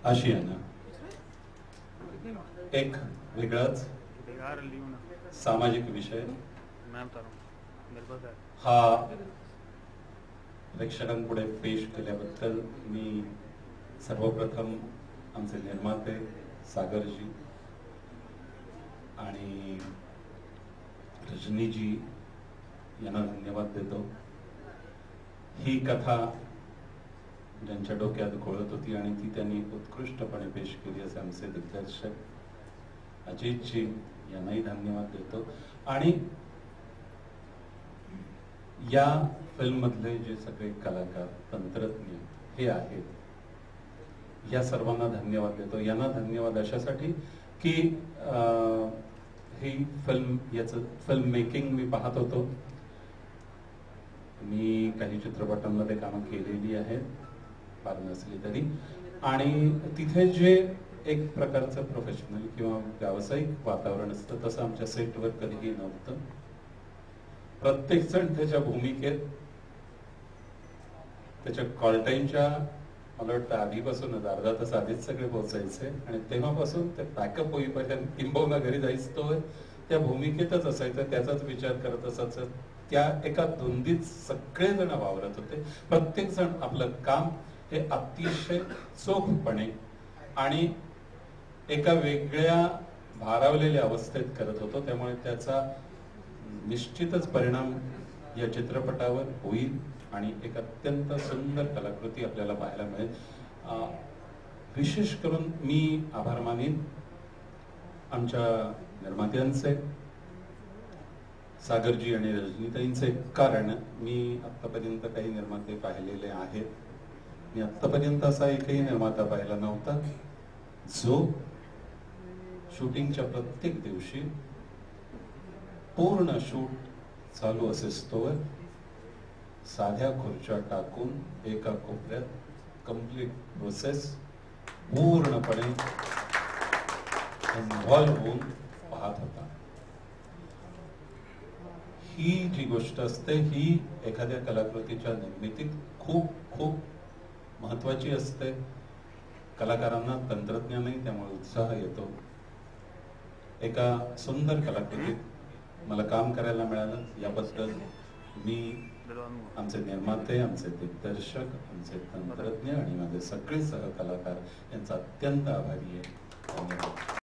अशी आहे ना, एक वेगळाच सामाजिक विषय हा प्रेक्षकांपुढे पेश केल्याबद्दल मी सर्वप्रथम आमचे निर्माते सागरजी आणि रजनीजी यांना धन्यवाद देतो. ही कथा ज्यांच्या डोक्यात घोळत होती आणि ती त्यांनी उत्कृष्टपणे पेश केली असे आमचे दिग्दर्शक अजितजी यांनाही धन्यवाद देतो. आणि या फिल्म मधले जे सगळे कलाकार तंत्रज्ञ हे आहेत या सर्वांना धन्यवाद देतो. यांना धन्यवाद अशासाठी की ही याचं फिल्म मेकिंग मी पाहत होतो. मी काही चित्रपटांमध्ये कामं केलेली आहेत फार नसली तरी, आणि तिथे जे एक प्रकारचं प्रोफेशनल किंवा व्यावसायिक वातावरण असतं तसं आमच्या सेटवर कधीही नव्हतं. प्रत्येक जण त्याच्या भूमिकेत त्याच्या कॉल टाइमच्या मला वाटतं आधीपासूनच अर्धा तास आधीच सगळे पोहोचायचे आणि तेव्हापासून ते पॅकअप होईपर्यंत किंबहुना घरी जायचं तो त्या भूमिकेतच असायचं, त्याचाच विचार करत असायचं. त्या एका धुंदीत सगळेजण वावरत होते. प्रत्येक जण आपलं काम हे अतिशय चोखपणे आणि एका वेगळ्या भारावलेल्या अवस्थेत करत होतो. त्यामुळे त्याचा निश्चितच परिणाम या चित्रपटावर होईल आणि एक अत्यंत सुंदर कलाकृती आपल्याला पाहायला मिळेल. विशेष करून मी आभार मानेन आमच्या निर्मात्यांचे, सागरजी आणि रजनीताईंचे, कारण मी आत्तापर्यंत काही निर्माते पाहिलेले आहेत. मी आत्तापर्यंत असा एकही निर्माता पाहिला नव्हता जो शूटिंगच्या प्रत्येक दिवशी पूर्ण शूट चालू असेस्तोवर साध्या खुर्च्या टाकून एका कोपऱ्यात कंप्लीट प्रोसेस पूर्णपणे इन्व्हॉल्व होऊन पाहत होता. ही जी गोष्ट असते ही एखाद्या कलाकृतीच्या निर्मितीत खूप खूप महत्वाची असते. कलाकारांना तंत्रज्ञानही त्यामुळे उत्साह येतो. एका सुंदर कलाकृतीत मला काम करायला मिळालं याबद्दल मी आमचे निर्माते, आमचे दिग्दर्शक, आमचे तंत्रज्ञ आणि माझे सगळे सहकलाकार यांचा अत्यंत आभारी आहे. धन्यवाद.